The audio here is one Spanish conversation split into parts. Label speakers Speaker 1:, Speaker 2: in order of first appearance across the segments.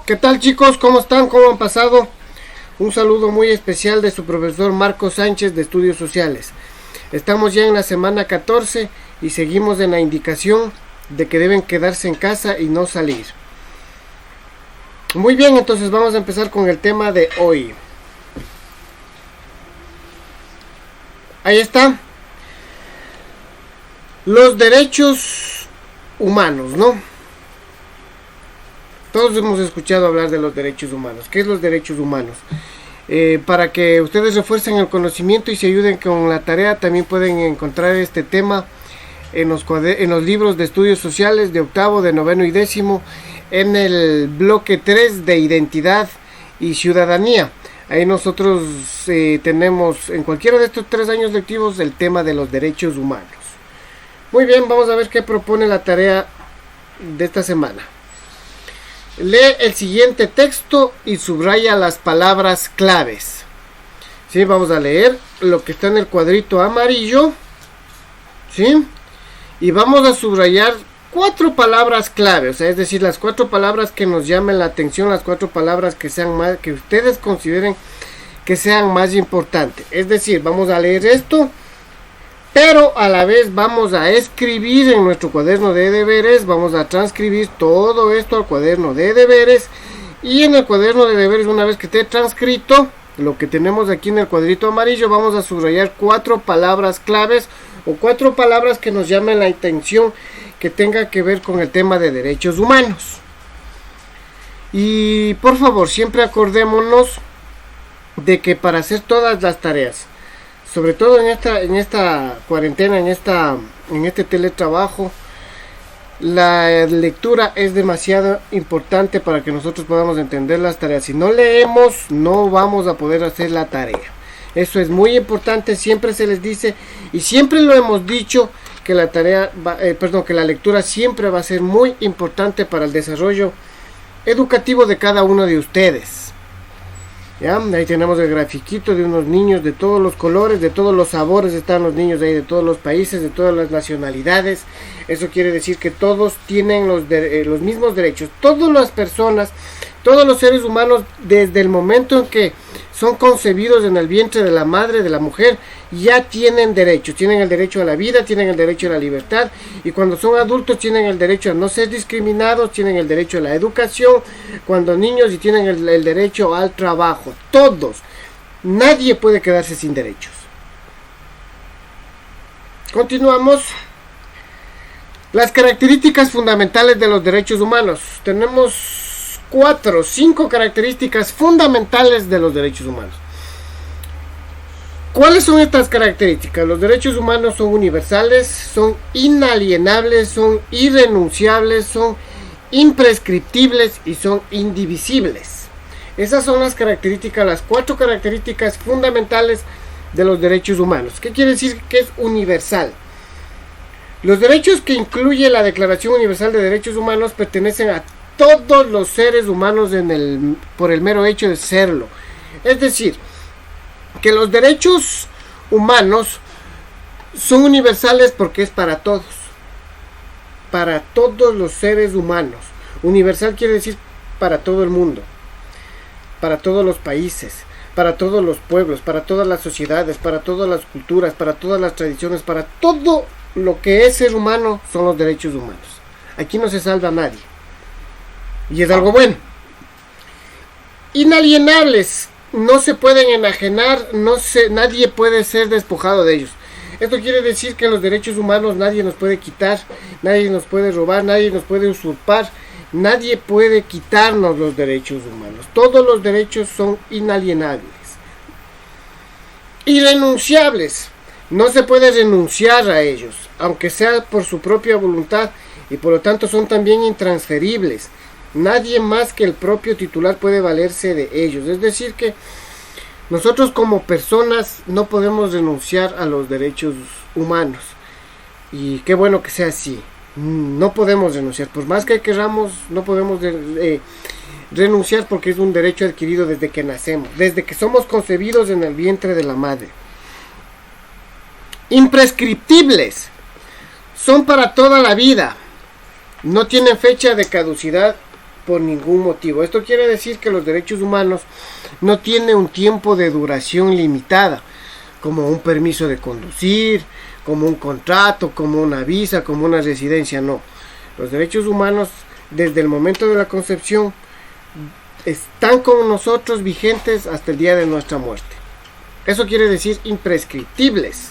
Speaker 1: ¿Qué tal, chicos? ¿Cómo están? ¿Cómo han pasado? Un saludo muy especial de su profesor Marco Sánchez de Estudios Sociales. Estamos ya en la semana 14 y seguimos en la indicación de que deben quedarse en casa y no salir. Muy bien, entonces vamos a empezar con el tema de hoy. Ahí está. Los derechos humanos, ¿no? Todos hemos escuchado hablar de los derechos humanos. ¿Qué es los derechos humanos? Para que ustedes refuercen el conocimiento y se ayuden con la tarea, también pueden encontrar este tema en los libros de estudios sociales de octavo, de noveno y décimo, en el bloque 3 de identidad y ciudadanía. Ahí nosotros tenemos en cualquiera de estos 3 años lectivos el tema de los derechos humanos. Muy bien, vamos a ver qué propone la tarea de esta semana. Lee el siguiente texto y subraya las palabras claves. Sí, vamos a leer lo que está en el cuadrito amarillo. Sí, y vamos a subrayar 4 palabras claves, es decir, las 4 palabras que nos llamen la atención, las 4 palabras que sean más, que ustedes consideren que sean más importantes. Es decir, vamos a leer esto, pero a la vez vamos a escribir en nuestro cuaderno de deberes, vamos a transcribir todo esto al cuaderno de deberes, y en el cuaderno de deberes, una vez que esté transcrito lo que tenemos aquí en el cuadrito amarillo, vamos a subrayar 4 palabras claves o 4 palabras que nos llamen la atención, que tenga que ver con el tema de derechos humanos. Y por favor, siempre acordémonos de que para hacer todas las tareas, sobre todo en esta cuarentena, en este teletrabajo, la lectura es demasiado importante para que nosotros podamos entender las tareas. Si no leemos, no vamos a poder hacer la tarea. Eso es muy importante, siempre se les dice y siempre lo hemos dicho que que la lectura siempre va a ser muy importante para el desarrollo educativo de cada uno de ustedes. ¿Ya? Ahí tenemos el grafiquito de unos niños de todos los colores, de todos los sabores, están los niños ahí de todos los países, de todas las nacionalidades. Eso quiere decir que todos tienen los mismos derechos. Todas las personas, todos los seres humanos, desde el momento en que son concebidos en el vientre de la madre, de la mujer, ya tienen derechos. Tienen el derecho a la vida, tienen el derecho a la libertad, y cuando son adultos tienen el derecho a no ser discriminados, tienen el derecho a la educación, cuando niños, y tienen el derecho al trabajo. Todos. Nadie puede quedarse sin derechos. Continuamos. Las características fundamentales de los derechos humanos. Tenemos 5 características fundamentales de los derechos humanos. ¿Cuáles son estas características? Los derechos humanos son universales, son inalienables, son irrenunciables, son imprescriptibles y son indivisibles. Esas son las características, las 4 características fundamentales de los derechos humanos. ¿Qué quiere decir que es universal? Los derechos que incluye la Declaración Universal de Derechos Humanos pertenecen a todos los seres humanos por el mero hecho de serlo. Es decir, que los derechos humanos son universales porque es para todos los seres humanos. Universal quiere decir para todo el mundo, para todos los países, para todos los pueblos, para todas las sociedades, para todas las culturas, para todas las tradiciones, para todo lo que es ser humano son los derechos humanos. Aquí no se salva a nadie. Y es algo bueno. Inalienables, no se pueden enajenar, nadie puede ser despojado de ellos. Esto quiere decir que los derechos humanos nadie nos puede quitar, nadie nos puede robar, nadie nos puede usurpar, nadie puede quitarnos los derechos humanos. Todos los derechos son inalienables. Irrenunciables, no se puede renunciar a ellos, aunque sea por su propia voluntad, y por lo tanto son también intransferibles. Nadie más que el propio titular puede valerse de ellos. Es decir que nosotros como personas no podemos renunciar a los derechos humanos. Y qué bueno que sea así. No podemos renunciar. Por más que queramos, no podemos renunciar porque es un derecho adquirido desde que nacemos. Desde que somos concebidos en el vientre de la madre. Imprescriptibles. Son para toda la vida. No tienen fecha de caducidad por ningún motivo. Esto quiere decir que los derechos humanos no tienen un tiempo de duración limitada, como un permiso de conducir, como un contrato, como una visa, como una residencia. No, los derechos humanos desde el momento de la concepción están con nosotros vigentes hasta el día de nuestra muerte. Eso quiere decir imprescriptibles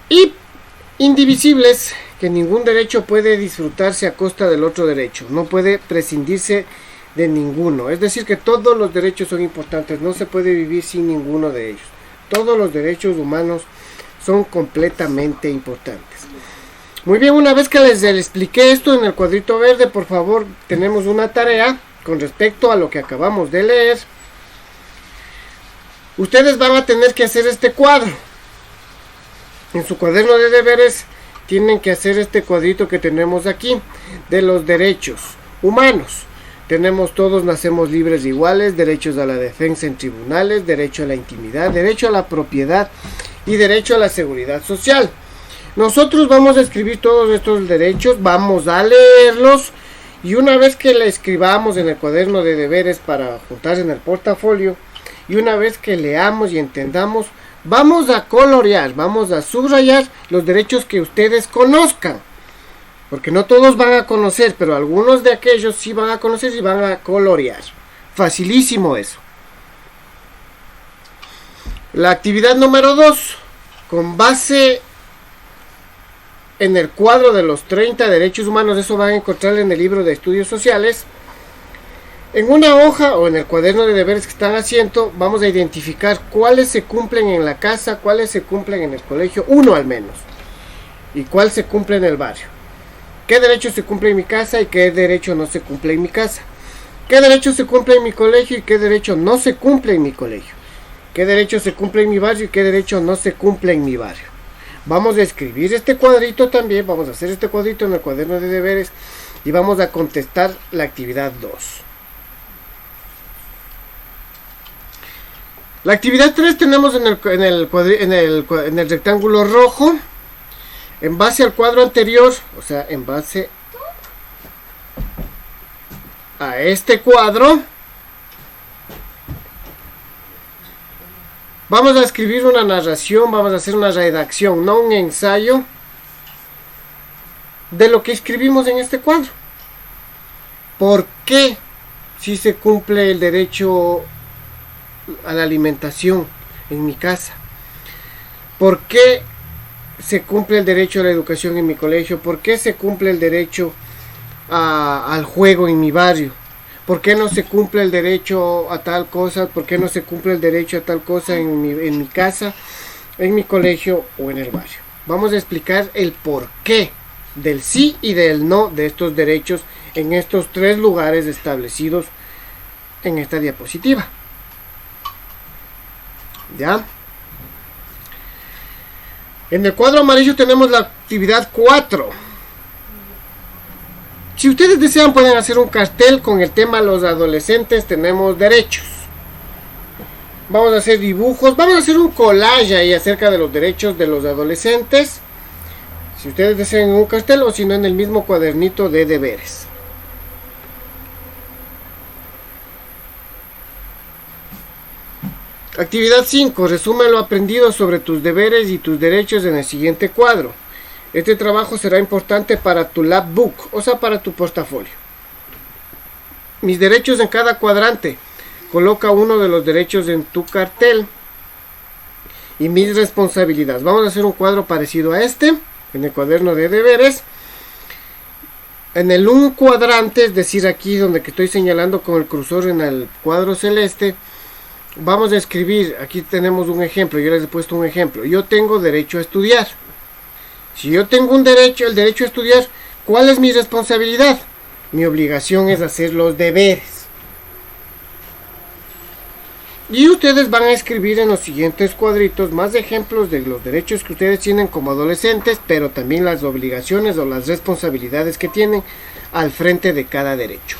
Speaker 1: y indivisibles, que ningún derecho puede disfrutarse a costa del otro derecho, no puede prescindirse de ninguno. Es decir, que todos los derechos son importantes, no se puede vivir sin ninguno de ellos. Todos los derechos humanos son completamente importantes. Muy bien, una vez que les expliqué esto en el cuadrito verde, por favor, tenemos una tarea con respecto a lo que acabamos de leer. Ustedes van a tener que hacer este cuadro. En su cuaderno de deberes tienen que hacer este cuadrito que tenemos aquí de los derechos humanos. Tenemos todos nacemos libres e iguales, derechos a la defensa en tribunales, derecho a la intimidad, derecho a la propiedad y derecho a la seguridad social. Nosotros vamos a escribir todos estos derechos, vamos a leerlos y una vez que la escribamos en el cuaderno de deberes para juntarse en el portafolio y una vez que leamos y entendamos, vamos a colorear, vamos a subrayar los derechos que ustedes conozcan. Porque no todos van a conocer, pero algunos de aquellos sí van a conocer y van a colorear. Facilísimo eso. La actividad número 2. Con base en el cuadro de los 30 derechos humanos, eso van a encontrar en el libro de estudios sociales. En una hoja o en el cuaderno de deberes que están haciendo, vamos a identificar cuáles se cumplen en la casa, cuáles se cumplen en el colegio, uno al menos. Y cuál se cumple en el barrio. ¿Qué derecho se cumple en mi casa y qué derecho no se cumple en mi casa? ¿Qué derecho se cumple en mi colegio y qué derecho no se cumple en mi colegio? ¿Qué derecho se cumple en mi barrio y qué derecho no se cumple en mi barrio? Vamos a escribir este cuadrito también, vamos a hacer este cuadrito en el cuaderno de deberes y vamos a contestar la actividad 2. La actividad 3 tenemos en el rectángulo rojo. En base al cuadro anterior, o sea, en base a este cuadro, vamos a escribir una narración, vamos a hacer una redacción, no un ensayo, de lo que escribimos en este cuadro. ¿Por qué si se cumple el derecho a la alimentación en mi casa? ¿Por qué se cumple el derecho a la educación en mi colegio? ¿Por qué se cumple el derecho al juego en mi barrio? ¿Por qué no se cumple el derecho a tal cosa? ¿Por qué no se cumple el derecho a tal cosa en mi casa, en mi colegio o en el barrio? Vamos a explicar el porqué del sí y del no de estos derechos en estos 3 lugares establecidos en esta diapositiva. ¿Ya? En el cuadro amarillo tenemos la actividad 4. Si ustedes desean pueden hacer un cartel con el tema los adolescentes tenemos derechos. Vamos a hacer dibujos, vamos a hacer un collage ahí acerca de los derechos de los adolescentes. Si ustedes desean un cartel o si no en el mismo cuadernito de deberes. Actividad 5. Resume lo aprendido sobre tus deberes y tus derechos en el siguiente cuadro. Este trabajo será importante para tu lab book, o sea, para tu portafolio. Mis derechos en cada cuadrante. Coloca uno de los derechos en tu cartel. Y mis responsabilidades. Vamos a hacer un cuadro parecido a este, en el cuaderno de deberes. En el un cuadrante, es decir, aquí donde que estoy señalando con el cursor en el cuadro celeste, vamos a escribir, aquí tenemos un ejemplo, yo les he puesto un ejemplo. Yo tengo derecho a estudiar. Si yo tengo el derecho a estudiar, ¿cuál es mi responsabilidad? Mi obligación es hacer los deberes. Y ustedes van a escribir en los siguientes cuadritos más ejemplos de los derechos que ustedes tienen como adolescentes, pero también las obligaciones o las responsabilidades que tienen al frente de cada derecho.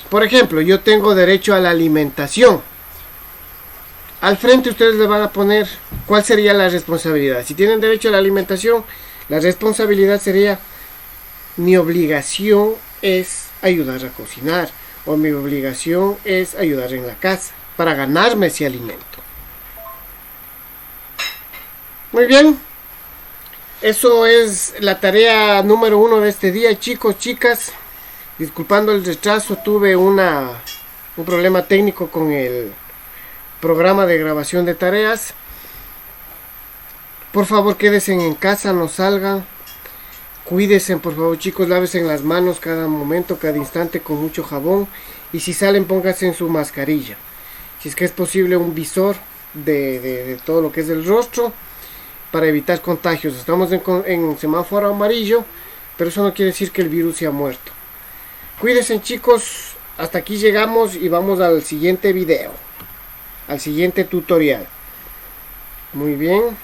Speaker 1: Por ejemplo, yo tengo derecho a la alimentación. Al frente ustedes le van a poner cuál sería la responsabilidad. Si tienen derecho a la alimentación, la responsabilidad sería mi obligación es ayudar a cocinar, o mi obligación es ayudar en la casa para ganarme ese alimento. Muy bien, eso es la tarea número 1 de este día, chicos, chicas. Disculpando el retraso, tuve un problema técnico con el programa de grabación de tareas. Por favor, quédense en casa, no salgan. Cuídense, por favor, chicos, lávense las manos cada momento, cada instante con mucho jabón. Y si salen, pónganse en su mascarilla. Si es que es posible, un visor de todo lo que es el rostro para evitar contagios. Estamos en semáforo amarillo, pero eso no quiere decir que el virus se ha muerto. Cuídense, chicos. Hasta aquí llegamos y vamos al siguiente video, al siguiente tutorial. Muy bien.